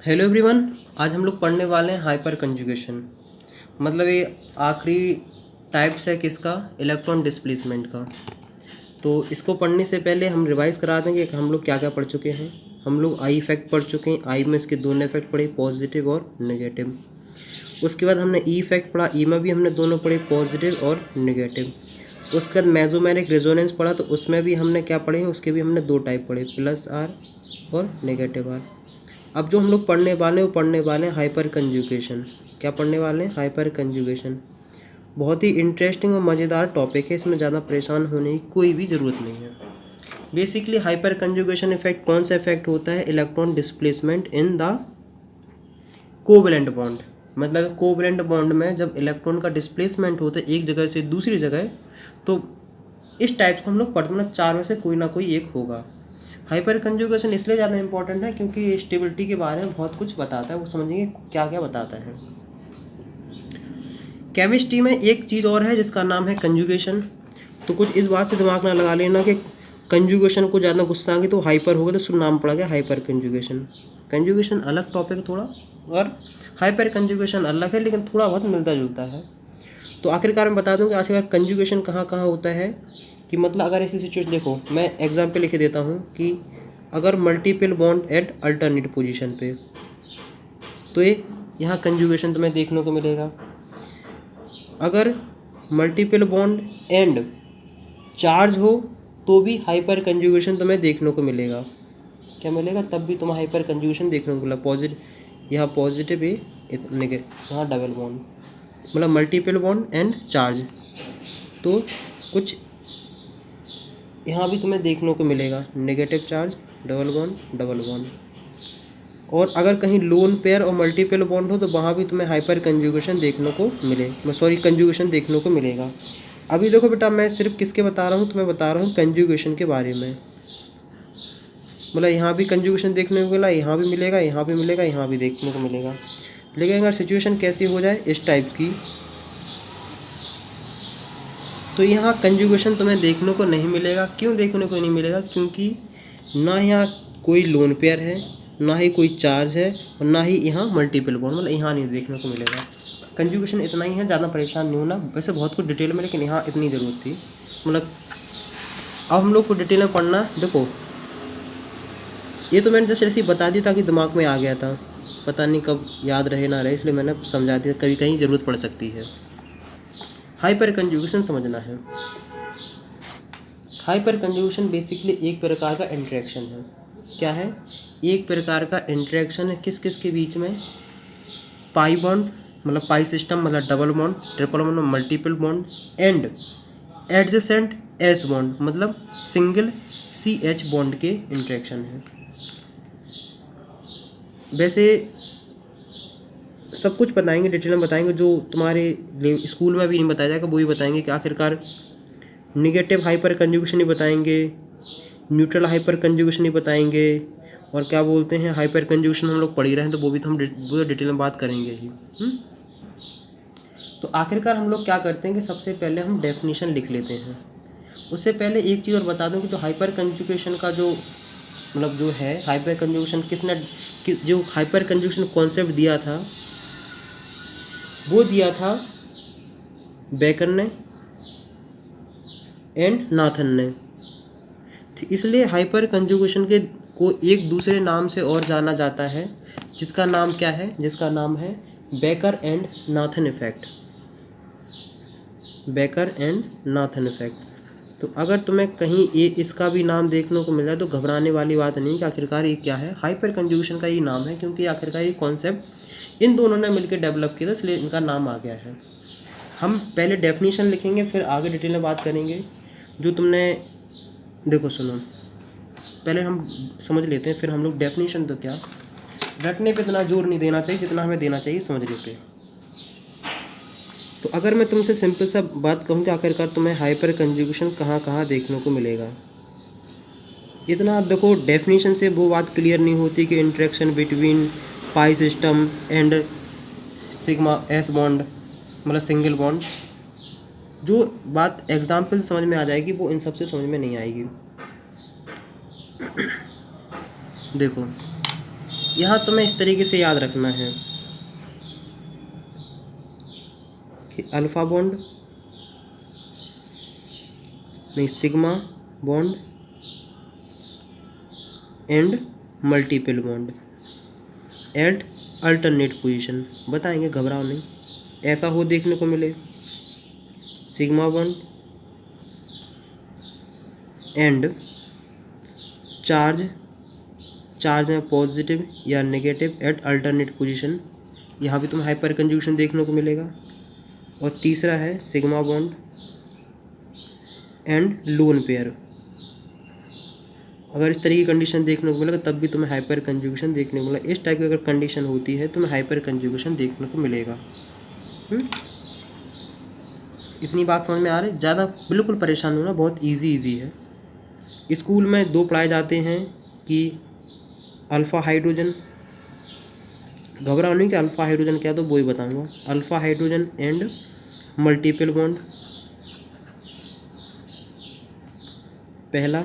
Hello everyone, आज हम लोग पढ़ने वाले हैं हाइपर कंजुगेशन। मतलब ये आखिरी टाइप्स है किसका, इलेक्ट्रॉन डिस्प्लेसमेंट का। तो इसको पढ़ने से पहले हम रिवाइज करा देंगे कि हम लोग क्या क्या पढ़ चुके हैं। हम लोग आई इफेक्ट पढ़ चुके हैं। आई में इसके दोनों इफेक्ट पढ़े, पॉजिटिव और नेगेटिव। उसके बाद हमने ई इफेक्ट पढ़ा। ई में भी हमने दोनों पढ़े, पॉजिटिव और नेगेटिव। उसके बाद मेसोमेरिक रेजोनेंस पढ़ा, तो उसमें भी हमने क्या पढ़े हैं, उसके भी हमने दो टाइप पढ़े, प्लस आर और नेगेटिव आर। अब जो हम लोग पढ़ने वाले हैं वो पढ़ने वाले हैं हाइपर कंजुगेशन। क्या पढ़ने वाले हैं? Hyper conjugation. बहुत ही इंटरेस्टिंग और मज़ेदार टॉपिक है, इसमें ज़्यादा परेशान होने की कोई भी ज़रूरत नहीं है। बेसिकली हाइपर कंजुगेशन इफेक्ट कौन सा इफेक्ट होता है? Electron displacement in the covalent bond. मतलब कोवैलेंट बॉन्ड में जब इलेक्ट्रॉन का डिस्प्लेसमेंट होता है एक जगह से दूसरी जगह, तो इस टाइप को हम लोग पढ़ते हैं। चार में से कोई ना कोई एक होगा। हाइपर कंजुगेशन इसलिए ज़्यादा इंपॉर्टेंट है क्योंकि स्टेबिलिटी के बारे में बहुत कुछ बताता है। वो समझेंगे क्या क्या बताता है। केमिस्ट्री में एक चीज़ और है जिसका नाम है कंजुगेशन। तो कुछ इस बात से दिमाग ना लगा लेना कि कंजुगेशन को ज़्यादा गुस्सा आएंगे तो हाइपर होगा, तो उसका नाम पड़ा गया हाइपर कंजुगेशन। कंजुगेशन अलग टॉपिक थोड़ा, और हाइपर कंजुगेशन अलग है, लेकिन थोड़ा बहुत मिलता जुलता है। तो आखिरकार मैं बता दूं कि आखिरकार कंजुगेशन कहाँ कहाँ होता है। कि मतलब अगर ऐसी सिचुएशन, देखो मैं एग्जांपल लिख देता हूँ कि अगर multiple bond at alternate position पे, तो ये यहाँ कंजुगेशन तुम्हें देखने को मिलेगा। अगर मल्टीपल बॉन्ड एंड चार्ज हो तो भी हाइपर कंजुगेशन तुम्हें देखने को मिलेगा। क्या मिलेगा? तब भी तुम्हें हाइपर कंजुगेशन देखने को मिला। पॉजिटिव, यहाँ पॉजिटिव है, यहाँ डबल बॉन्ड, मतलब मल्टीपल बॉन्ड एंड चार्ज, तो कुछ यहाँ भी तुम्हें देखने को मिलेगा। Negative charge, double bond, double bond. और अगर कहीं लोन पेयर और मल्टीपल बॉन्ड हो तो वहाँ भी तुम्हें हाइपर कंजुगेशन देखने को कंजुगेशन देखने को मिलेगा। अभी देखो बेटा, मैं सिर्फ किसके बता रहा हूँ, तो मैं बता रहा हूँ कंजुगेशन के बारे में। मतलब यहाँ भी कंजुगेशन देखने को मिला, यहाँ भी मिलेगा, यहाँ भी मिलेगा, यहाँ भी देखने को मिलेगा। लेकिन अगर सिचुएशन कैसी हो जाए इस टाइप की, तो यहाँ कंजुगेशन तुम्हें देखने को नहीं मिलेगा। क्यों देखने को नहीं मिलेगा? क्योंकि ना यहाँ कोई लोन पेयर है, ना ही कोई चार्ज है, और ना ही यहाँ मल्टीपल बॉन्ड, मतलब यहाँ नहीं देखने को मिलेगा। कंजुगेशन इतना ही है, ज़्यादा परेशान नहीं होना। वैसे बहुत कुछ डिटेल में, लेकिन यहाँ इतनी ज़रूरत थी। मतलब अब हम लोग को डिटेल में पढ़ना। देखो ये तो मैंने जस्ट ऐसे ही बता दिया ताकि दिमाग में आ गया था, पता नहीं कब याद रहे ना रहे, इसलिए मैंने समझा दिया। कभी कहीं ज़रूरत पड़ सकती है। हाइपर कंजुगेशन समझना है। हाइपर कंजुगेशन बेसिकली एक प्रकार का इंटरेक्शन है। क्या है? एक प्रकार का इंटरेक्शन है। किस किस के बीच में? पाई बॉन्ड, मतलब पाई सिस्टम, मतलब double bond, triple bond, multiple bond, and adjacent S bond, मतलब सिंगल CH बॉन्ड के इंटरेक्शन है। वैसे सब कुछ बताएंगे, डिटेल में बताएंगे, जो तुम्हारे स्कूल में भी नहीं बताया जाएगा वो ही बताएंगे। कि आखिरकार निगेटिव हाइपर कंजुगेशन ही बताएंगे, न्यूट्रल हाइपर कंजुगेशन ही बताएंगे, और क्या बोलते हैं हाइपर कंजुगेशन हम लोग पढ़ ही रहे हैं, तो वो भी तो हम वो डिटेल में बात करेंगे ही। तो आखिरकार हम लोग क्या करते हैं कि सबसे पहले हम डेफिनेशन लिख लेते हैं। उससे पहले एक चीज़ और बता दूं कि जो हाइपर कंजुगेशन का जो मतलब जो है हाइपर कंजुगेशन जो हाइपर कंजुगेशन कॉन्सेप्ट दिया था, वो दिया था बेकर ने एंड नाथन ने। इसलिए हाइपर कंजुगेशन को एक दूसरे नाम से और जाना जाता है, जिसका नाम क्या है? जिसका नाम है baker and Nathan effect. Baker and Nathan effect. तो अगर तुम्हें कहीं इसका भी नाम देखने को मिल जाए तो घबराने वाली बात नहीं कि आखिरकार ये क्या है। हाइपर कंजुगेशन का ये नाम है क्योंकि आखिरकार ये कॉन्सेप्ट इन दोनों ने मिलकर डेवलप किया था, इसलिए इनका नाम आ गया है। हम पहले डेफिनेशन लिखेंगे, फिर आगे डिटेल में बात करेंगे। जो तुमने देखो सुनो, पहले हम समझ लेते हैं, फिर हम लोग डेफिनेशन तो क्या, रटने पे इतना जोर नहीं देना चाहिए जितना हमें देना चाहिए समझने पे। तो अगर मैं तुमसे सिंपल सा बात कहूँ कि आखिरकार तुम्हें हाइपर कंजुगेशन कहाँ कहाँ देखने को मिलेगा, इतना देखो डेफिनेशन से वो बात क्लियर नहीं होती कि interaction between pi system and sigma S bond, मतलब सिंगल बॉन्ड। जो बात एग्जाम्पल समझ में आ जाएगी वो इन सबसे समझ में नहीं आएगी। देखो यहाँ तुम्हें इस तरीके से याद रखना है कि अल्फा बॉन्ड नहीं, sigma bond and multiple bond at alternate position. बताएंगे, घबराओ नहीं, ऐसा हो देखने को मिले। सिग्मा बॉन्ड एंड चार्ज है पॉजिटिव या नेगेटिव एट अल्टरनेट पोजीशन, यहाँ भी तुम्हें हाइपर कंजुगेशन देखने को मिलेगा। और तीसरा है sigma bond and lone pair. अगर इस तरह की कंडीशन देखने को मिलेगा तब भी तुम्हें हाइपर कंजुगेशन देखने को मिलेगा। इस टाइप की अगर कंडीशन होती है तुम्हें हाइपर कंजुगेशन देखने को मिलेगा। इतनी बात समझ में आ रही? ज़्यादा बिल्कुल परेशान होना, बहुत इजी है। स्कूल में 2 पढ़ाए जाते हैं कि अल्फ़ा हाइड्रोजन, घबराओ नहीं कि अल्फ़ा हाइड्रोजन क्या, तो वो ही बताऊँगा। Alpha hydrogen and multiple bond पहला,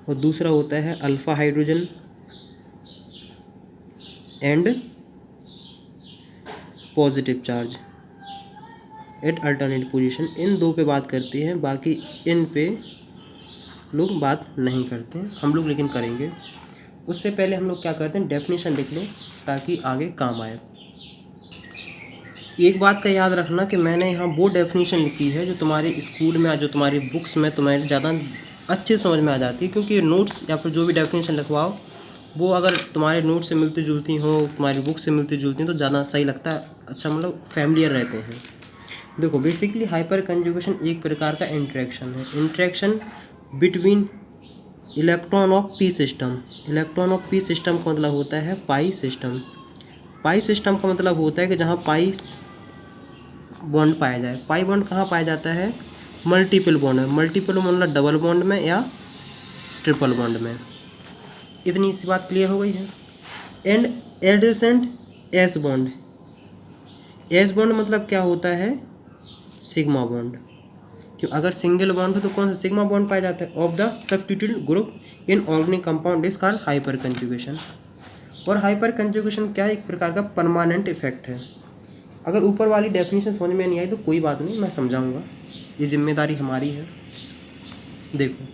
और दूसरा होता है alpha hydrogen and positive charge at alternate position. इन 2 पे बात करते हैं, बाकी इन पे लोग बात नहीं करते हैं, हम लोग लेकिन करेंगे। उससे पहले हम लोग क्या करते हैं, डेफिनेशन लिख लो ताकि आगे काम आए। एक बात का याद रखना कि मैंने यहाँ वो डेफिनेशन लिखी है जो तुम्हारे स्कूल में, जो तुम्हारी बुक्स में तुम्हारे ज़्यादा अच्छे समझ में आ जाती है, क्योंकि नोट्स या फिर जो भी डेफिनेशन लिखवाओ वो अगर तुम्हारे नोट्स से मिलती जुलती हो, तुम्हारी बुक से मिलती जुलती हैं, तो ज़्यादा सही लगता है, अच्छा मतलब फैमिलियर रहते हैं। देखो बेसिकली हाइपर कंजुगेशन एक प्रकार का इंटरेक्शन है, interaction between electron of P system. Electron of P system का मतलब होता है पाई सिस्टम। पाई सिस्टम का मतलब होता है कि जहाँ पाई बॉन्ड पाया जाए। पाई बॉन्ड कहाँ पाया जाता है, मल्टीपल बॉन्ड है। मल्टीपल मतलब डबल बॉन्ड में या ट्रिपल बॉन्ड में। इतनी सी बात क्लियर हो गई है। And adjacent S bond, S bond मतलब क्या होता है, सिग्मा बॉन्ड। क्यों, अगर सिंगल बॉन्ड हो तो कौन सा सिग्मा बॉन्ड पाया जाता है। Of the substituted group in organic compound is called hyper conjugation. और हाइपर कंजुगेशन क्या है, एक प्रकार का परमानेंट इफेक्ट है। अगर ऊपर वाली डेफिनेशन समझ में नहीं आई तो कोई बात नहीं, मैं समझाऊंगा, ये जिम्मेदारी हमारी है। देखो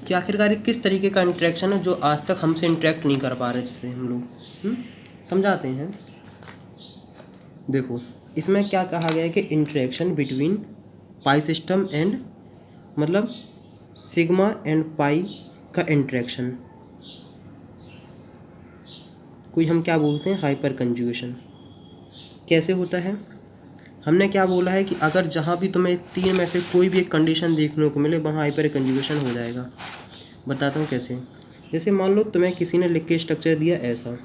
कि आखिरकार किस तरीके का इंटरेक्शन है जो आज तक हमसे इंटरेक्ट नहीं कर पा रहे, इससे हम लोग समझाते हैं। देखो इसमें क्या कहा गया है कि interaction between pi system and मतलब सिग्मा एंड पाई का इंटरेक्शन कोई हम क्या बोलते हैं, हाइपर कंजुगेशन। कैसे होता है, हमने क्या बोला है कि अगर जहाँ भी तुम्हें 3 में से कोई भी एक कंडीशन देखने को मिले वहाँ हाइपर कंजुगेशन हो जाएगा। बताता हूँ कैसे। जैसे मान लो तुम्हें किसी ने लिख के स्ट्रक्चर दिया ऐसा,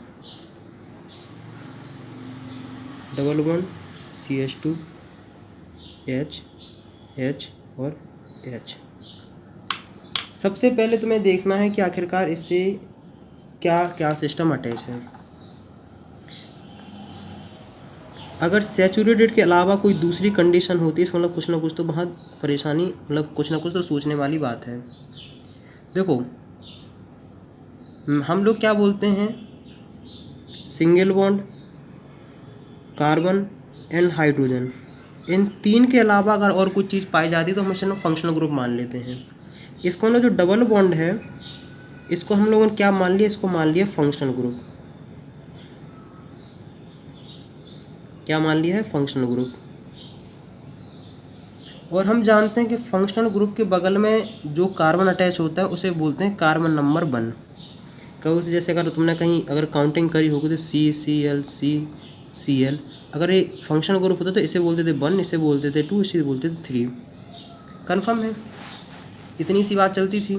डबल बॉन्ड CH2 H और H। सबसे पहले तुम्हें देखना है कि आखिरकार इससे क्या क्या सिस्टम अटैच है। अगर सैचुरेटेड के अलावा कोई दूसरी कंडीशन होती है इसका मतलब कुछ ना कुछ तो वहाँ परेशानी, मतलब कुछ ना कुछ तो सोचने वाली बात है। देखो हम लोग क्या बोलते हैं, single bond, carbon and hydrogen, इन 3 के अलावा अगर और कुछ चीज़ पाई जाती है तो हम इसे फंक्शनल ग्रुप मान लेते हैं। इसको ना जो डबल बॉन्ड है इसको हम लोगों ने क्या मान लिया, इसको मान लिया फंक्शनल ग्रुप। क्या मान लिया है, फंक्शनल ग्रुप। और हम जानते हैं कि फंक्शनल ग्रुप के बगल में जो कार्बन अटैच होता है उसे बोलते हैं कार्बन नंबर 1। कभी जैसे अगर तुमने कहीं अगर काउंटिंग करी होगी तो CCl, अगर ये फंक्शनल ग्रुप होता तो इसे बोलते थे 1, इसे बोलते थे 2, इसे बोलते थे 3। कन्फर्म है, इतनी सी बात चलती थी।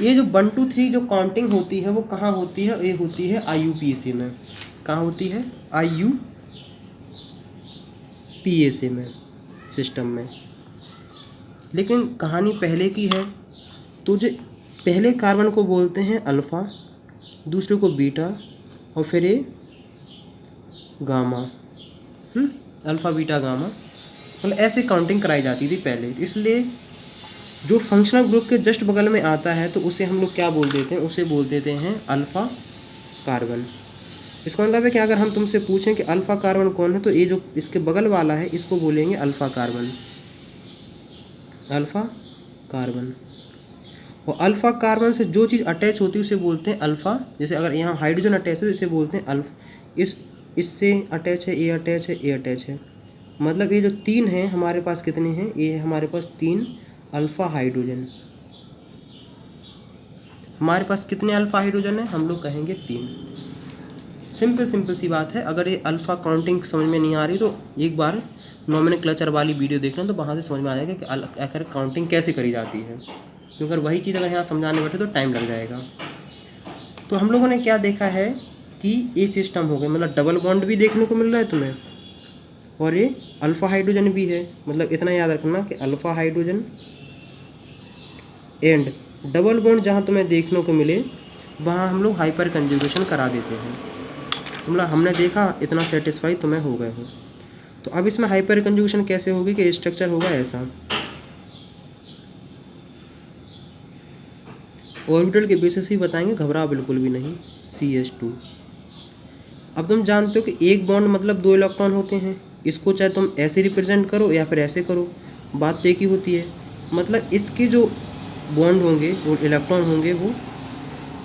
ये जो 1 2 3 जो काउंटिंग होती है वो कहाँ होती है, ये होती है IUPAC में। कहाँ होती है, IUPAC में सिस्टम में। लेकिन कहानी पहले की है, तो जो पहले कार्बन को बोलते हैं अल्फ़ा, दूसरे को बीटा और फिर ये गामा। अल्फ़ा बीटा गामा, मतलब ऐसे काउंटिंग कराई जाती थी पहले। इसलिए जो फंक्शनल ग्रुप के जस्ट बगल में आता है तो उसे हम लोग क्या बोल देते हैं, उसे बोल देते हैं अल्फ़ा कार्बन। इसका मतलब है कि अगर हम तुमसे पूछें कि अल्फ़ा कार्बन कौन है, तो ये जो इसके बगल वाला है इसको बोलेंगे अल्फ़ा कार्बन, अल्फ़ा कार्बन। और अल्फ़ा कार्बन से जो चीज़ अटैच होती है उसे बोलते हैं अल्फ़ा। जैसे अगर यहाँ हाइड्रोजन अटैच है तो इसे बोलते हैं इससे अटैच है, ए अटैच है, ए अटैच है। मतलब ये जो तीन हैं हमारे पास कितने हैं, ये हमारे पास 3 अल्फ़ा हाइड्रोजन। हमारे पास कितने अल्फ़ा हाइड्रोजन है, हम लोग कहेंगे 3। सिंपल सी बात है। अगर ये अल्फ़ा काउंटिंग समझ में नहीं आ रही तो एक बार नॉमेनक्लेचर वाली वीडियो देखना, तो वहाँ से समझ में आ जाएगा कि आखिर काउंटिंग कैसे करी जाती है। क्योंकि अगर वही चीज़ अगर यहाँ समझाने बैठे तो टाइम लग जाएगा। तो हम लोगों ने क्या देखा है कि ये सिस्टम हो गया, मतलब डबल बॉन्ड भी देखने को मिल रहा है तुम्हें, और ये अल्फ़ा हाइड्रोजन भी है। मतलब इतना याद रखना कि alpha hydrogen and double bond जहाँ तुम्हें देखने को मिले वहाँ हम लोग हाइपर कंजुगेशन करा देते हैं। तो मतलब हमने देखा, इतना सेटिस्फाई तुम्हें हो गए हो। तो अब इसमें हाइपर कंजुगेशन कैसे होगी कि स्ट्रक्चर होगा ऐसा, ऑर्बिटल के बेसिस ही बताएंगे, घबराओ बिल्कुल भी नहीं। CH2। अब तुम जानते हो कि एक बॉन्ड मतलब 2 इलेक्ट्रॉन होते हैं। इसको चाहे तुम ऐसे रिप्रेजेंट करो या फिर ऐसे करो, बात एक ही होती है। मतलब इसके जो बॉन्ड होंगे, वो इलेक्ट्रॉन होंगे, वो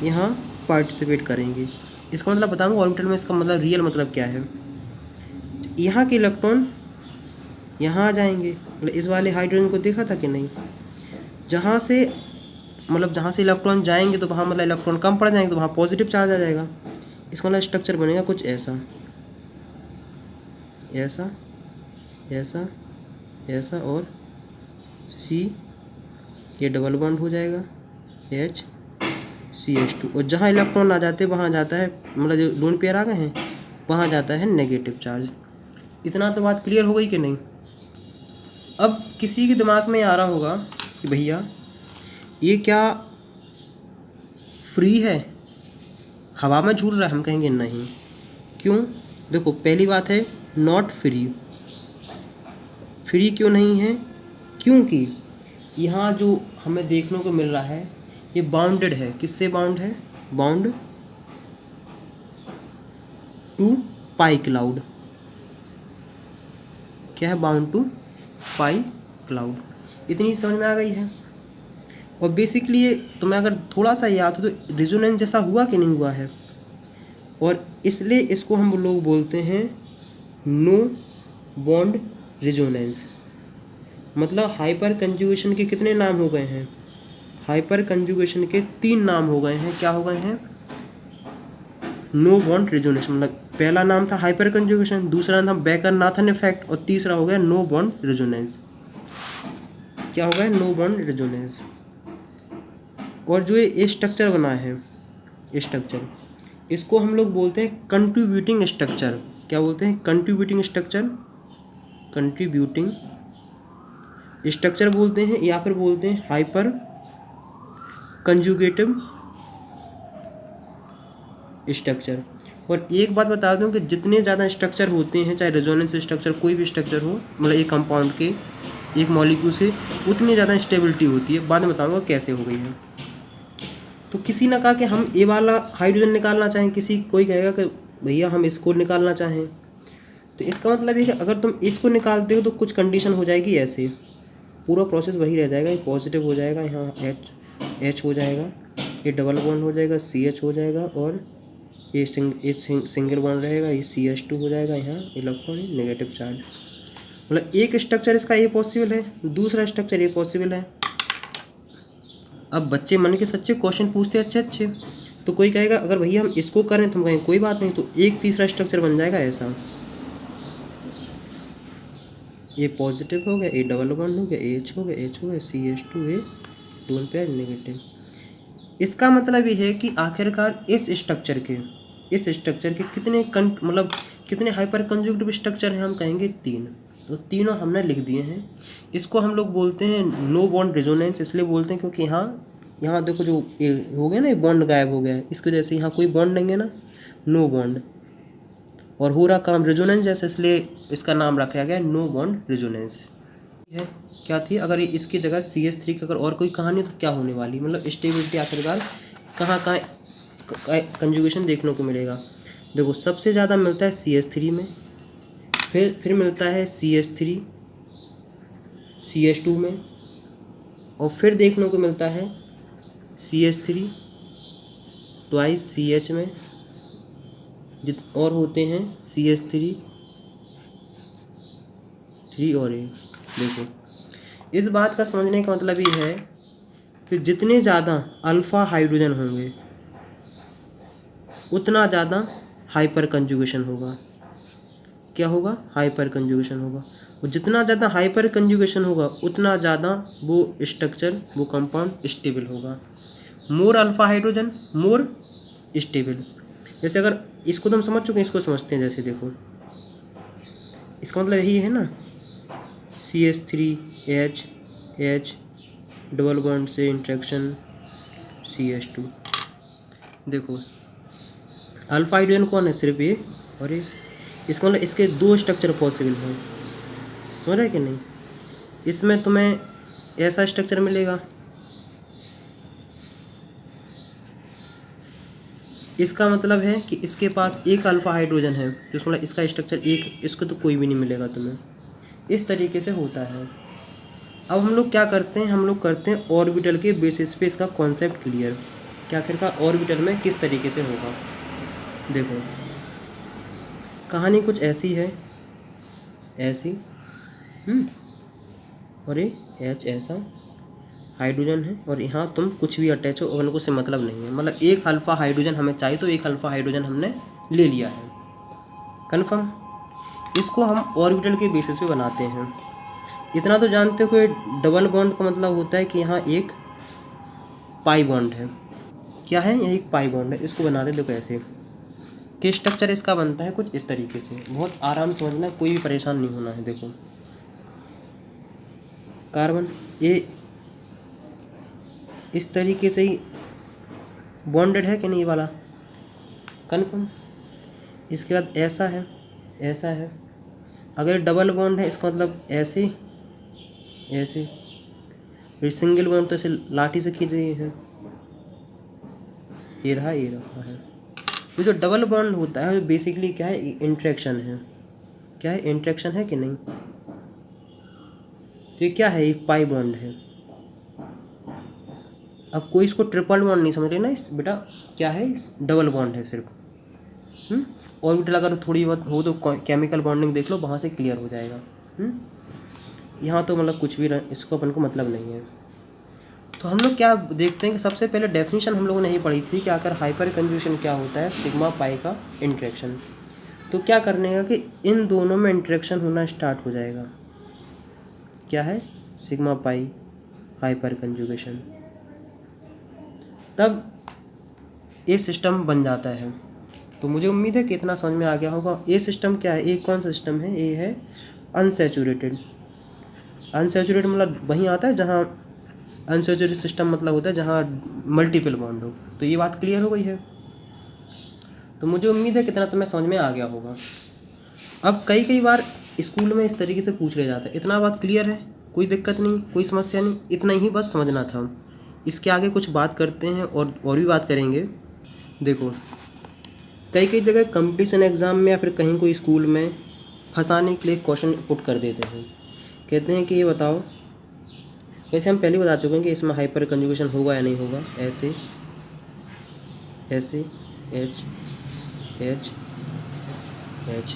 यहाँ पार्टिसिपेट करेंगे। इसका मतलब बताऊँगा ऑर्बिटल में, इसका मतलब रियल मतलब क्या है। यहाँ के इलेक्ट्रॉन यहाँ आ जाएंगे। मतलब इस वाले हाइड्रोजन को देखा था कि नहीं, जहाँ से इलेक्ट्रॉन जाएंगे तो वहाँ मतलब इलेक्ट्रॉन कम पड़ जाएंगे तो वहाँ पॉजिटिव चार्ज आ जाएगा। इसका मतलब स्ट्रक्चर बनेगा कुछ ऐसा, ऐसा, ऐसा, ऐसा, और C, ये डबल बॉन्ड हो जाएगा H CH2। और जहाँ इलेक्ट्रॉन आ जाते हैं वहाँ जाता है, मतलब जो लोन पेयर आ गए हैं वहाँ जाता है नेगेटिव चार्ज। इतना तो बात क्लियर हो गई कि नहीं। अब किसी के दिमाग में आ रहा होगा कि भैया ये क्या फ्री है, हवा में झूल रहा है। हम कहेंगे नहीं। क्यों? देखो पहली बात है नॉट फ्री। फ्री क्यों नहीं है? क्योंकि यहाँ जो हमें देखने को मिल रहा है ये बाउंडेड है। किससे बाउंड है? Bound to pi cloud. क्या है? Bound to pi cloud. इतनी समझ में आ गई है। और बेसिकली ये तुम्हें अगर थोड़ा सा याद हो तो रिजोनेंस जैसा हुआ कि नहीं हुआ है, और इसलिए इसको हम लोग बोलते हैं नो बॉन्ड रिजोनेंस। मतलब हाइपर कंजुगेशन के कितने नाम हो गए हैं? हाइपर कंजुगेशन के 3 नाम हो गए हैं। क्या हो गए हैं? No bond resonance. मतलब पहला नाम था हाइपर कंजुगेशन, दूसरा नाम बेकर-नाथन इफेक्ट, और तीसरा हो गया नो बॉन्ड रिजोनेंस। क्या हो गया? No bond resonance. और जो ये स्ट्रक्चर बना है, स्ट्रक्चर, इसको हम लोग बोलते हैं कंट्रीब्यूटिंग स्ट्रक्चर। क्या बोलते हैं? कंट्रीब्यूटिंग स्ट्रक्चर, कंट्रीब्यूटिंग स्ट्रक्चर बोलते हैं, या फिर बोलते हैं हाइपर कंजुगेटिव स्ट्रक्चर। और एक बात बता दूं कि जितने ज़्यादा स्ट्रक्चर होते हैं, चाहे रेजोनेंस स्ट्रक्चर कोई भी स्ट्रक्चर हो, मतलब एक कंपाउंड के एक मॉलिक्यूल से, उतनी ज़्यादा स्टेबिलिटी होती है। बाद में बताऊंगा कैसे हो गई है। तो किसी ने कहा कि हम ये वाला हाइड्रोजन निकालना चाहें, कोई कहेगा कि भैया हम इसको निकालना चाहें। तो इसका मतलब ये कि अगर तुम इसको निकालते हो तो कुछ कंडीशन हो जाएगी ऐसे, पूरा प्रोसेस वही रह जाएगा। ये पॉजिटिव हो जाएगा, यहाँ H हो जाएगा, ये डबल बॉन्ड हो जाएगा, CH हो जाएगा, और ये सिंगल बॉन्ड रहेगा, ये CH2 हो जाएगा, यहाँ इलेक्ट्रॉन नेगेटिव चार्ज। मतलब एक स्ट्रक्चर इसका ये पॉसिबल है, दूसरा स्ट्रक्चर ये पॉसिबल है। अब बच्चे मन के सच्चे क्वेश्चन पूछते अच्छे। तो कोई कहेगा अगर भैया हम इसको करें तो हम कहेंगे कोई बात नहीं, तो एक तीसरा स्ट्रक्चर बन जाएगा ऐसा। ये पॉजिटिव हो गया, ये डबल बॉन्ड हो गया, H हो गया, CH2, ये डबल पेयर नेगेटिव। इसका मतलब ये है कि आखिरकार इस स्ट्रक्चर के कितने मतलब कितने हाइपर कंजुगेटिव स्ट्रक्चर हैं? हम कहेंगे 3। तो तीनों हमने लिख दिए हैं। इसको हम लोग बोलते हैं नो बॉन्ड रेजोनेंस। इसलिए बोलते हैं क्योंकि यहाँ देखो जो ये हो गया ना, ये बॉन्ड गायब हो गया है, इसकी वजह से यहाँ कोई बॉन्ड नहीं है ना, नो बॉन्ड। और हो रहा काम रेजोनेंस जैसे, इसलिए इसका नाम रखा गया नो बॉन्ड रेजोनेंस है। क्या थी, अगर इसकी जगह CH3 की अगर और कोई कहानी तो क्या होने वाली, मतलब स्टेबिलिटी आखिरकार कहाँ कहाँ कंजुगेशन देखने को मिलेगा। देखो सबसे ज़्यादा मिलता है CH3 में, फिर मिलता है CH3 CH2 में, और फिर देखने को मिलता है CH3 ट्वाइस CH में, और होते हैं CH3 3 और A। देखो इस बात का समझने का मतलब ये है कि जितने ज़्यादा अल्फ़ा हाइड्रोजन होंगे उतना ज़्यादा हाइपर कंजुगेशन होगा। क्या होगा, हाइपर कंजुगेशन होगा। और जितना ज़्यादा हाइपर कंजुगेशन होगा उतना ज़्यादा वो स्ट्रक्चर, वो कंपाउंड स्टेबल होगा। मोर अल्फ़ा हाइड्रोजन मोर स्टेबल। जैसे अगर इसको तुम समझ चुके हैं, इसको समझते हैं। जैसे देखो इसका मतलब यही है ना, CH3 H डबल बॉन्ड से इंट्रैक्शन CH2। देखो अल्फा हाइड्रोजन कौन है, सिर्फ ये और ये। इसका मतलब इसके दो स्ट्रक्चर पॉसिबल हैं, समझ रहे कि नहीं। इसमें तुम्हें ऐसा स्ट्रक्चर मिलेगा, इसका मतलब है कि इसके पास एक अल्फा हाइड्रोजन है, तो मतलब इसका स्ट्रक्चर एक, इसको तो कोई भी नहीं मिलेगा तुम्हें। इस तरीके से होता है। अब हम लोग क्या करते हैं, हम लोग करते हैं ऑर्बिटल के बेसिस पे इसका कॉन्सेप्ट क्लियर, कि आखिरकार ऑर्बिटल में किस तरीके से होगा। देखो कहानी कुछ ऐसी है, ऐसी और ये H ऐसा हाइड्रोजन है, और यहाँ तुम कुछ भी अटैच हो, अपन को से मतलब नहीं है। मतलब एक अल्फ़ा हाइड्रोजन हमें चाहिए तो एक अल्फ़ा हाइड्रोजन हमने ले लिया है, कन्फर्म। इसको हम ऑर्बिटल के बेसिस पे बनाते हैं। इतना तो जानते हो कि डबल बॉन्ड का मतलब होता है कि यहाँ एक पाई बॉन्ड है। क्या है, यह एक पाई बॉन्ड है। इसको बनाते देखो ऐसे कि स्ट्रक्चर इसका बनता है कुछ इस तरीके से। बहुत आराम से समझना, कोई भी परेशान नहीं होना है। देखो कार्बन ये इस तरीके से ही बॉन्डेड है कि नहीं, ये वाला कन्फर्म। इसके बाद ऐसा है, ऐसा है। अगर डबल बॉन्ड है इसका मतलब ऐसे ऐसे, फिर सिंगल बॉन्ड तो ऐसे लाठी से खींच रही है, ये रहा है। तो जो डबल बॉन्ड होता है बेसिकली क्या है, इंट्रैक्शन है। क्या है, इंट्रैक्शन है कि नहीं। तो ये क्या है, एक पाई बॉन्ड है। अब कोई इसको ट्रिपल बॉन्ड नहीं समझ रहे ना इस बेटा, क्या है, डबल बॉन्ड है सिर्फ। ऑर्बिटल अगर थोड़ी बहुत हो तो केमिकल बॉन्डिंग देख लो, वहाँ से क्लियर हो जाएगा। यहाँ तो मतलब कुछ भी इसको अपन को मतलब नहीं है। तो हम लोग क्या देखते हैं कि सबसे पहले डेफिनेशन हम लोगों ने यही पढ़ी थी कि आकर हाइपर कंजुगेशन क्या होता है, सिग्मा पाई का इंट्रैक्शन। तो क्या करने का कि इन दोनों में इंट्रैक्शन होना स्टार्ट हो जाएगा। क्या है, सिग्मा पाई हाइपर कंजुगेशन, तब ये सिस्टम बन जाता है। तो मुझे उम्मीद है कि इतना समझ में आ गया होगा। ये सिस्टम क्या है, एक कौन सा सिस्टम है, ये है अनसैचुरेटेड। अनसैचुरेटेड मतलब वहीं आता है जहाँ अनसैचुरेटेड सिस्टम मतलब होता है जहाँ मल्टीपल बॉन्ड हो। तो ये बात क्लियर हो गई है। तो मुझे उम्मीद है कि इतना तुम्हें समझ में आ गया होगा। अब कई बार स्कूल में इस तरीके से पूछ लिया जाता है, इतना बात क्लियर है, कोई दिक्कत नहीं, कोई समस्या नहीं, इतना ही बस समझना था। इसके आगे कुछ बात करते हैं और भी बात करेंगे। देखो कई जगह कंपटीशन एग्ज़ाम में या फिर कहीं कोई स्कूल में फंसाने के लिए क्वेश्चन पुट कर देते हैं। कहते हैं कि ये बताओ, वैसे हम पहले बता चुके हैं कि इसमें हाइपर कंजुगेशन होगा या नहीं होगा। ऐसे ऐसे H H H।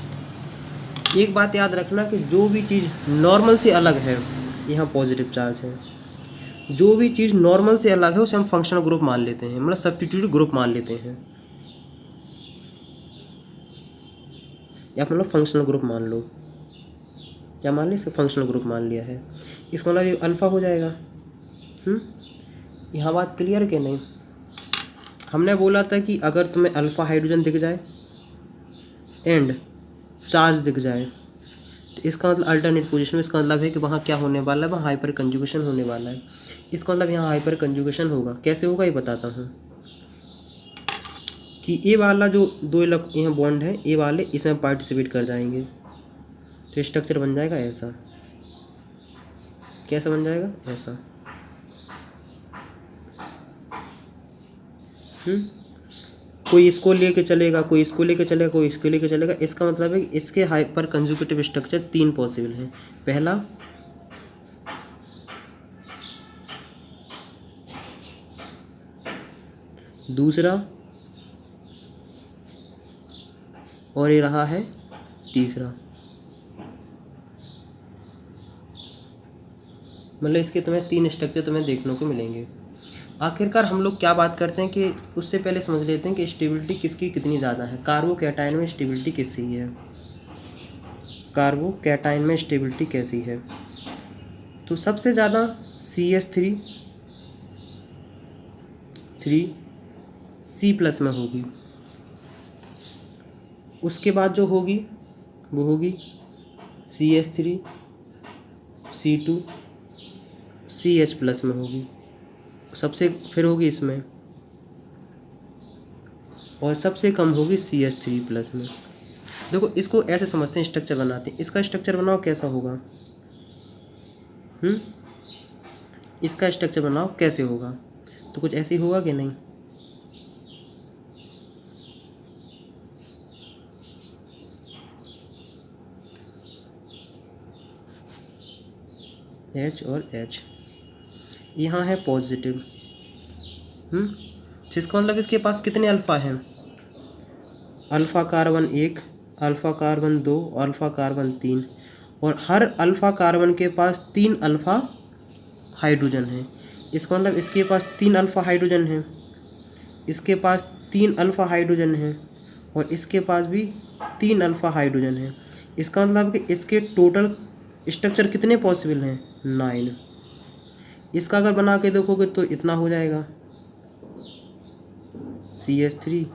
एक बात याद रखना कि जो भी चीज़ नॉर्मल से अलग है, यहाँ पॉजिटिव चार्ज है। जो भी चीज़ नॉर्मल से अलग है उसे हम फंक्शनल ग्रुप मान लेते हैं, मतलब सब्स्टिट्यूट ग्रुप मान लेते हैं, या मतलब फंक्शनल ग्रुप मान लो। क्या मान लिया, इसका फंक्शनल ग्रुप मान लिया है। इसका मतलब ये अल्फ़ा हो जाएगा। यहाँ बात क्लियर कि नहीं। हमने बोला था कि अगर तुम्हें अल्फ़ा हाइड्रोजन दिख जाए एंड चार्ज दिख जाए तो इसका मतलब अल्टरनेट पोजीशन में, इसका मतलब है कि वहाँ क्या होने वाला है, वहाँ हाइपर कंजुगेशन होने वाला है। इसका मतलब यहाँ हाइपर कंजुगेशन होगा। कैसे होगा ये बताता हूँ। कि ए वाला जो दो यहाँ बॉन्ड है ए वाले इसमें पार्टिसिपेट कर जाएंगे, तो स्ट्रक्चर बन जाएगा ऐसा। कैसा बन जाएगा? ऐसा। कोई इसको लेके चलेगा, कोई इसको लेके चलेगा, कोई इसको लेके चलेगा। इसका मतलब है कि इसके हाइपर कंजुगेटिव स्ट्रक्चर 3 पॉसिबल हैं। पहला, दूसरा, और ये रहा है तीसरा। मतलब इसके तुम्हें 3 स्ट्रक्चर तुम्हें देखने को मिलेंगे। आखिरकार हम लोग क्या बात करते हैं कि उससे पहले समझ लेते हैं कि स्टेबिलिटी किसकी कितनी ज़्यादा है। कार्बोकैटायन में स्टेबिलिटी किसकी है? कार्बोकैटायन में स्टेबिलिटी कैसी है? तो सबसे ज़्यादा CH3 C+ में होगी। उसके बाद जो होगी वो होगी CH3 C2 CH+ में होगी। सबसे फिर होगी इसमें, और सबसे कम होगी CH3+ में। देखो इसको ऐसे समझते हैं, स्ट्रक्चर बनाते हैं। इसका स्ट्रक्चर बनाओ कैसा होगा? इसका स्ट्रक्चर बनाओ कैसे होगा? तो कुछ ऐसे ही होगा कि नहीं? H और H, यहाँ है पॉजिटिव। जिसका मतलब इसके पास कितने अल्फ़ा हैं? Alpha carbon 1, alpha carbon 2, alpha carbon 3, और हर अल्फ़ा कार्बन के पास 3 अल्फ़ा हाइड्रोजन है। इसका मतलब इसके पास 3 अल्फ़ा हाइड्रोजन है, इसके पास 3 अल्फ़ा हाइड्रोजन है, और इसके पास भी 3 अल्फ़ा हाइड्रोजन है। इसका मतलब कि इसके टोटल स्ट्रक्चर कितने पॉसिबल हैं? 9। इसका अगर बना के देखोगे तो इतना हो जाएगा, CH3H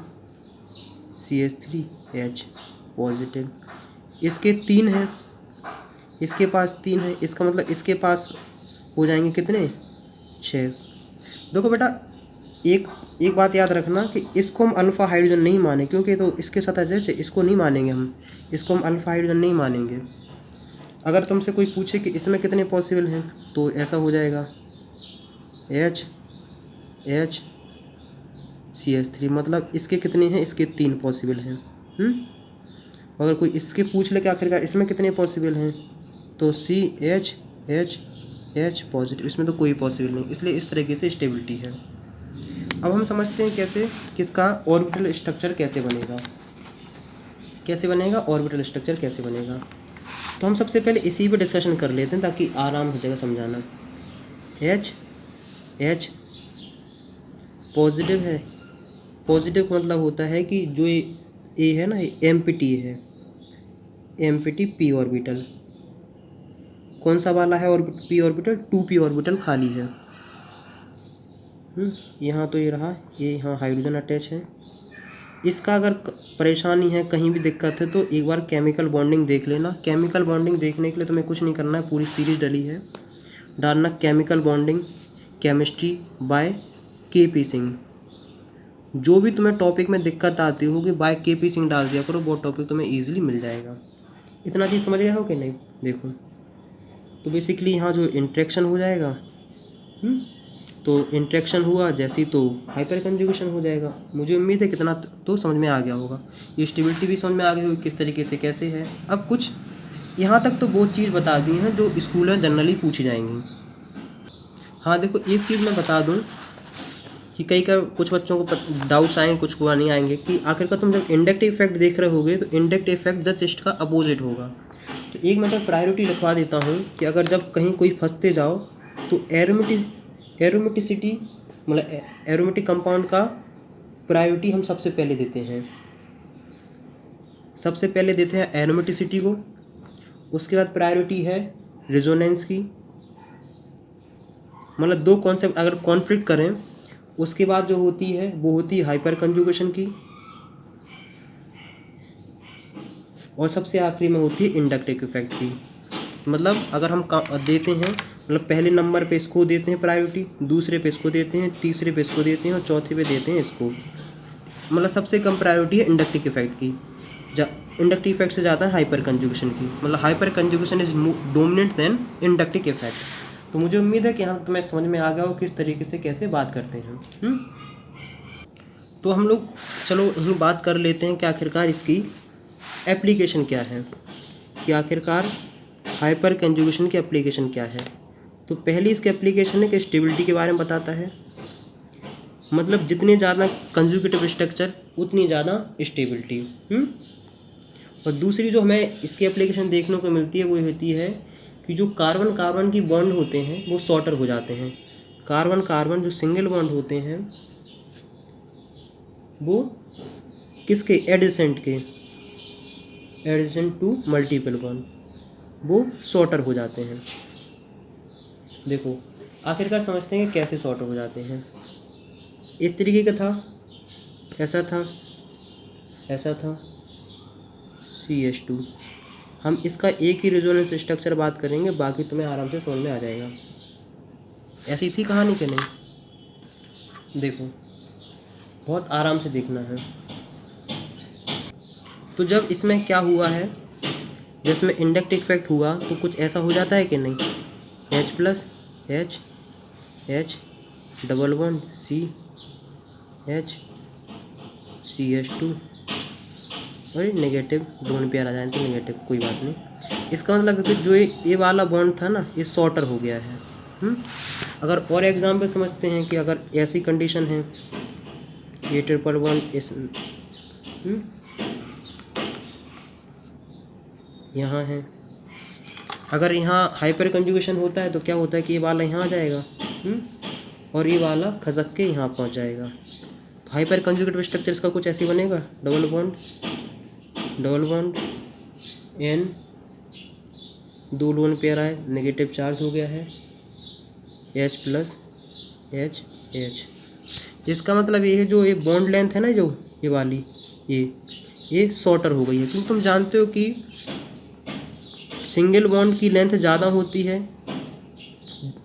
पॉजिटिव। इसके 3 हैं, इसके पास 3 है। इसका मतलब इसके पास हो जाएंगे कितने? 6। देखो बेटा, एक बात याद रखना कि इसको हम अल्फ़ा हाइड्रोजन नहीं माने, क्योंकि तो इसके साथ जैसे इसको नहीं मानेंगे हम, इसको हम अल्फ़ा हाइड्रोजन नहीं मानेंगे। अगर तुमसे कोई पूछे कि इसमें कितने पॉसिबल हैं, तो ऐसा हो जाएगा H CH3। मतलब इसके कितने हैं? इसके 3 पॉसिबल हैं। अगर कोई इसके पूछ ले कि आखिरकार इसमें कितने पॉसिबल हैं, तो CH पॉजिटिव। इसमें तो कोई पॉसिबल नहीं, इसलिए इस तरीके से स्टेबिलिटी है। अब हम समझते हैं कैसे, किसका ऑर्बिटल स्ट्रक्चर कैसे बनेगा। ऑर्बिटल स्ट्रक्चर कैसे बनेगा? तो हम सबसे पहले इसी पे डिस्कशन कर लेते हैं ताकि आराम हो जाएगा समझाना। H पॉजिटिव है। पॉजिटिव का मतलब होता है कि जो ए है ना, एम्प्टी है, एम्प्टी p ऑर्बिटल। कौन सा वाला है? और p ऑर्बिटल 2p ऑर्बिटल खाली है। यहाँ तो ये रहा, ये यहाँ हाइड्रोजन अटैच है। इसका अगर परेशानी है, कहीं भी दिक्कत है, तो एक बार केमिकल बॉन्डिंग देख लेना। केमिकल बॉन्डिंग देखने के लिए तुम्हें कुछ नहीं करना है, पूरी सीरीज डली है, डालना chemical bonding chemistry bye KP Singh. जो भी तुम्हें टॉपिक में दिक्कत आती होगी बाय KP सिंह डाल दिया करो, वो टॉपिक तुम्हें ईजिली मिल जाएगा। इतना चीज़ समझ गए हो कि नहीं? देखो तो बेसिकली यहाँ जो इंट्रैक्शन हो जाएगा, तो इंट्रैक्शन हुआ जैसी तो हाइपर कंजुगेशन हो जाएगा। मुझे उम्मीद है कितना तो समझ में आ गया होगा। ये स्टेबिलिटी भी समझ में आ गई होगी किस तरीके से कैसे है। अब कुछ यहाँ तक तो बहुत चीज़ बता दी हैं जो स्कूल में जनरली पूछी जाएंगी। हाँ देखो, एक चीज़ मैं बता दूँ कि कुछ बच्चों को डाउट्स आएंगे, कुछ को नहीं आएंगे, कि आखिरकार तुम जब इंडक्टिव इफेक्ट देख रहे होगे तो इंडक्टिव इफेक्ट जस्ट का अपोजिट होगा। तो एक मैं तो प्रायोरिटी लिखवा देता हूँ कि अगर जब कहीं कोई फंसते जाओ तो एरोमेटिसिटी मतलब एरोमेटिक कंपाउंड का प्रायोरिटी हम सबसे पहले देते हैं। एरोमेटिसिटी को। उसके बाद प्रायोरिटी है रेजोनेंस की। मतलब दो कॉन्सेप्ट अगर कॉन्फ्लिक्ट करें, उसके बाद जो होती है वो होती है हाइपर कंजुगेशन की, और सबसे आखिरी में होती है इंडक्टिव इफेक्ट की। मतलब अगर हम देते हैं, मतलब पहले नंबर पे इसको देते हैं प्रायोरिटी, दूसरे पे इसको देते हैं, तीसरे पे इसको देते हैं, और चौथे पे देते हैं इसको। मतलब सबसे कम प्रायोरिटी है इंडक्टिव इफेक्ट की, इंडक्टिव इफेक्ट से ज़्यादा है हाइपर कंजुगेशन की, मतलब hyperconjugation is dominant than inductive effect. तो मुझे उम्मीद है कि हाँ तुम्हें समझ में आ गया हो किस तरीके से कैसे बात करते हैं। तो हम लोग चलो यहीं बात कर लेते हैं कि आखिरकार इसकी एप्लीकेशन क्या है, कि आखिरकार हाइपर कंजुगेशन की एप्लीकेशन क्या है। तो पहली इसकी एप्लीकेशन है कि स्टेबिलिटी के बारे में बताता है, मतलब जितने ज़्यादा कंजुगेटिव स्ट्रक्चर उतनी ज़्यादा स्टेबिलिटी। और दूसरी जो हमें इसकी एप्लीकेशन देखने को मिलती है वो होती है कि जो कार्बन कार्बन की बॉन्ड होते हैं वो शॉर्टर हो जाते हैं। कार्बन कार्बन जो सिंगल बॉन्ड होते हैं वो किसके, एडिसेंट के, एडिसेंट टू मल्टीपल बॉन्ड, वो शॉर्टर हो जाते हैं। देखो आखिरकार समझते हैं कि कैसे शॉर्टर हो जाते हैं। इस तरीके का था, ऐसा था, ऐसा था, CH2। हम इसका एक ही रेजोनेंस स्ट्रक्चर बात करेंगे, बाकी तुम्हें आराम से समझ में आ जाएगा। ऐसी थी कहानी कि नहीं, देखो बहुत आराम से देखना है। तो जब इसमें क्या हुआ है, जिसमें इंडक्टिव इफेक्ट हुआ तो कुछ ऐसा हो जाता है कि नहीं, H plus H H double bond C H CH2 और नेगेटिव दोनों पेयर आ जाए तो नेगेटिव, कोई बात नहीं। इसका मतलब है कि जो ये वाला बॉन्ड था ना ये शॉर्टर हो गया है। अगर और एग्जाम्पल समझते हैं कि अगर ऐसी कंडीशन है, ये ट्रिपल बॉन्ड इस यहाँ है, अगर यहाँ हाइपर कंजुगेशन होता है तो क्या होता है कि ये वाला यहाँ आ जाएगा और ये वाला खसक के यहाँ पहुँच जाएगा। तो हाइपर कंजुगेटिव स्ट्रक्चर इसका कुछ ऐसे बनेगा, डबल बॉन्ड N, दो लोन पेयर आए, नेगेटिव चार्ज हो गया है, H प्लस H H। इसका मतलब ये है जो ये बॉन्ड लेंथ है ना, जो ये वाली ये शॉर्टर हो गई है, क्योंकि तुम जानते हो कि सिंगल बॉन्ड की लेंथ ज़्यादा होती है,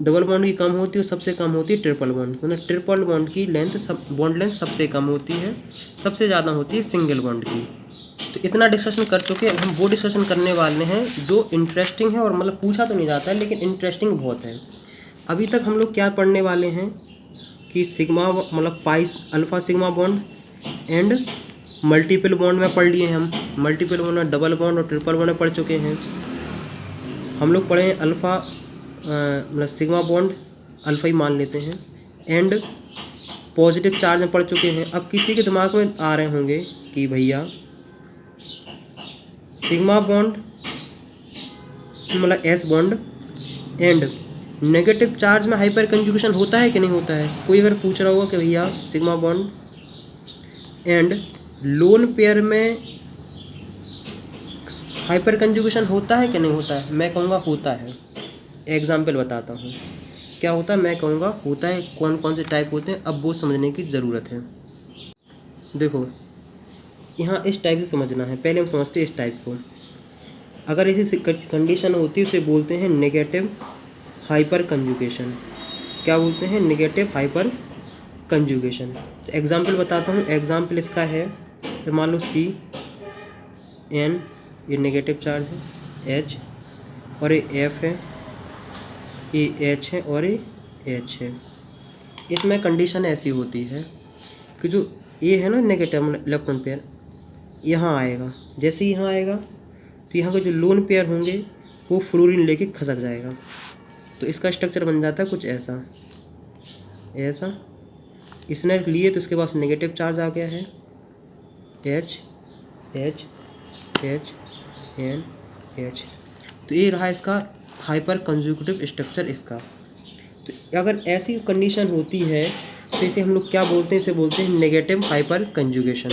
डबल बॉन्ड की कम होती है, और सबसे कम होती है ट्रिपल बॉन्ड। मतलब ट्रिपल बॉन्ड की लेंथ बॉन्ड लेंथ सबसे कम होती है, सबसे ज़्यादा होती है सिंगल बॉन्ड की। तो इतना डिस्कशन कर चुके, अब हम वो डिस्कशन करने वाले हैं जो इंटरेस्टिंग है, और मतलब पूछा तो नहीं जाता है लेकिन इंटरेस्टिंग बहुत है। अभी तक हम लोग क्या पढ़ने वाले हैं कि सिग्मा मतलब pi alpha sigma bond and multiple bond में पढ़ लिए हैं हम, मल्टीपल बॉन्ड में डबल बॉन्ड और ट्रिपल बॉन्ड में पढ़ चुके हैं। हम लोग पढ़े हैं अल्फ़ा मतलब सिग्मा बॉन्ड अल्फ़ा ही मान लेते हैं, एंड पॉजिटिव चार्ज में पढ़ चुके हैं। अब किसी के दिमाग में आ रहे होंगे कि भैया सिग्मा बॉन्ड मतलब S bond and negative charge में हाइपर कंजुगेशन होता है कि नहीं होता है। कोई अगर पूछ रहा होगा कि भैया sigma bond and lone pair में हाइपर कंजुगेशन होता है कि नहीं होता है, मैं कहूँगा होता है। एग्जाम्पल बताता हूँ क्या होता है, मैं कहूँगा होता है। कौन कौन से टाइप होते हैं अब वो समझने की ज़रूरत है। देखो यहाँ इस टाइप से समझना है, पहले हम समझते हैं इस टाइप को। अगर ऐसी कंडीशन होती है उसे बोलते हैं नेगेटिव हाइपर कंजुगेशन। क्या बोलते हैं, नेगेटिव हाइपर कंजुगेशन। तो एग्जाम्पल बताता हूँ, एग्जाम्पल इसका है तो मान लो CN, ये नेगेटिव चार्ज है, H और ये F है, ये H है और ये H है। इसमें कंडीशन ऐसी होती है कि जो ये है ना नेगेटिव इलेक्ट्रॉन पेयर यहाँ आएगा, जैसे ही यहाँ आएगा तो यहाँ के जो लोन पेयर होंगे वो फ्लोरीन लेके खसक जाएगा। तो इसका स्ट्रक्चर बन जाता है कुछ ऐसा, ऐसा इसने लिए तो इसके पास नेगेटिव चार्ज आ गया है, H H H N H। तो ये रहा इसका हाइपर कंजुगेटिव स्ट्रक्चर इसका। तो अगर ऐसी कंडीशन होती है तो इसे हम लोग क्या बोलते हैं, इसे बोलते हैं नेगेटिव हाइपर कंजुगेशन।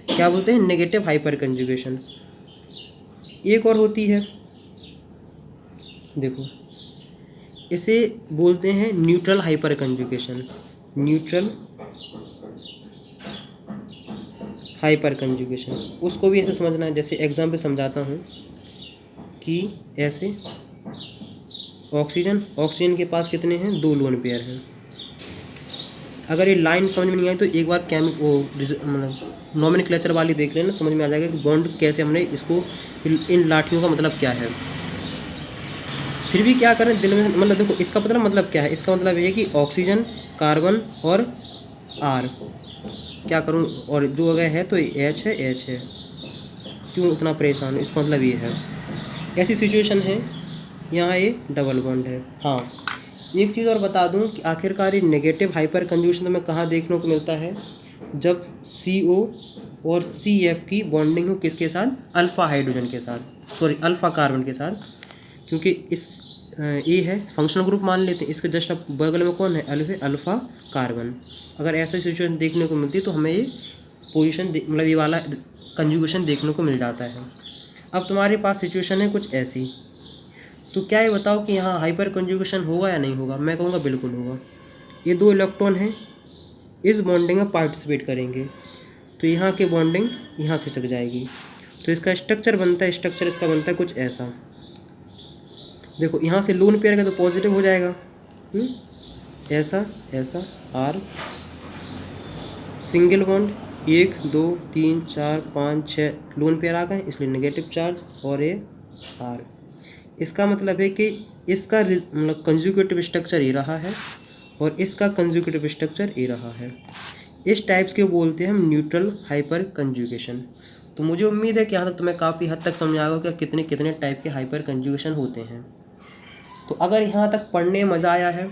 क्या बोलते हैं, नेगेटिव हाइपर कंजुगेशन। एक और होती है, देखो इसे बोलते हैं neutral hyper conjugation. Neutral hyper conjugation, उसको भी ऐसे समझना है। जैसे एग्जाम्पल समझाता हूँ कि ऐसे ऑक्सीजन के पास कितने हैं, 2 लोन पेयर हैं, अगर ये लाइन समझ में नहीं आई तो एक बार मतलब नॉमेनक्लेचर वाली देख लेना, समझ में आ जाएगा कि बॉन्ड कैसे हमने इसको, इन लाठियों का मतलब क्या है। फिर भी क्या करें दिल में, मतलब देखो इसका मतलब क्या है, इसका मतलब ये है कि ऑक्सीजन, कार्बन और आर, क्या करूँ, और जो अगर है तो एच है, क्यों इतना परेशान हूँ, इसका मतलब ये है। ऐसी सिचुएशन है, यहाँ ये डबल बॉन्ड है। हाँ, एक चीज़ और बता दूँ कि आखिरकार ये नेगेटिव हाइपर कंजूगेशन में कहाँ देखने को मिलता है, जब CO और CF की बॉन्डिंग हो किसके साथ, अल्फ़ा हाइड्रोजन के साथ, सॉरी अल्फ़ा कार्बन के साथ, क्योंकि इस ए है फंक्शनल ग्रुप मान लेते हैं, इसके जस्ट बगल में कौन है, अल्फ़ा कार्बन। अगर ऐसा सिचुएशन देखने को मिलती है तो हमें ये पोजीशन मतलब ये वाला कंजुगेशन देखने को मिल जाता है। अब तुम्हारे पास सिचुएशन है कुछ ऐसी, तो क्या ये बताओ कि यहाँ हाइपर कंजुगेशन होगा या नहीं होगा। मैं कहूँगा बिल्कुल होगा। ये 2 इलेक्ट्रॉन हैं, इस बॉन्डिंग में पार्टिसिपेट करेंगे तो यहाँ की बॉन्डिंग यहाँ खिसक जाएगी, तो इसका स्ट्रक्चर बनता है, स्ट्रक्चर इसका बनता है कुछ ऐसा। देखो यहाँ से लोन पेयर का तो पॉजिटिव हो जाएगा, ऐसा ऐसा आर, सिंगल बॉन्ड 1 2 3 4 5 6 लोन पेयर आ गए, इसलिए नेगेटिव चार्ज, और ये आर। इसका मतलब है कि इसका मतलब कंजुगेटिव स्ट्रक्चर ये रहा है और इसका कंजुगेटिव स्ट्रक्चर ये रहा है। इस टाइप्स के बोलते हैं हम न्यूट्रल हाइपर कंजुगेशन। तो मुझे उम्मीद है कि यहाँ तक तुम्हें काफ़ी हद तक समझ आ गया कि कितने कितने टाइप के हाइपर कंजुगेशन होते हैं। तो अगर यहाँ तक पढ़ने में मज़ा आया है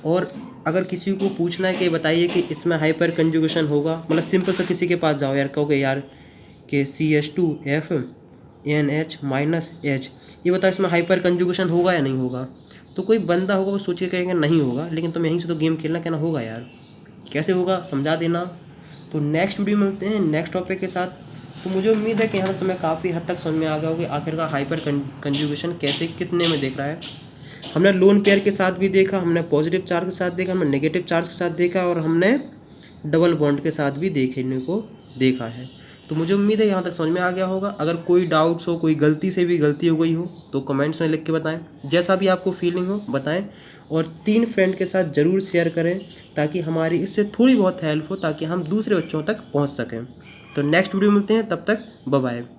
और अगर किसी को पूछना है कि बताइए कि इसमें हाइपर कंजुगेशन होगा, मतलब सिंपल सा किसी के पास जाओ यार, कहोगे यार कि CH2F NH -H, ये बताओ इसमें हाइपर कंजुगेशन होगा या नहीं होगा। तो कोई बंदा होगा वो सोच के कहेगा नहीं होगा, लेकिन तुम यहीं से तो गेम खेलना, कहना होगा यार, कैसे होगा समझा देना। तो नेक्स्ट वीडियो मिलते हैं नेक्स्ट टॉपिक के साथ। तो मुझे उम्मीद है कि यहाँ तुम्हें काफ़ी हद तक समझ में आ गया होगा आखिरकार हाइपर कंजुगेशन कैसे कितने में देख रहा है। हमने लोन पेयर के साथ भी देखा, हमने पॉजिटिव चार्ज के साथ देखा, हमने नेगेटिव चार्ज के साथ देखा, और हमने डबल बॉन्ड के साथ भी देखा है। तो मुझे उम्मीद है यहाँ तक समझ में आ गया होगा। अगर कोई डाउट्स हो, कोई गलती से भी गलती हो गई हो तो कमेंट्स में लिख के बताएं, जैसा भी आपको फीलिंग हो बताएं, और 3 फ्रेंड के साथ ज़रूर शेयर करें ताकि हमारी इससे थोड़ी बहुत हेल्प हो, ताकि हम दूसरे बच्चों तक पहुँच सकें। तो नेक्स्ट वीडियो मिलते हैं, तब तक बाय बाय।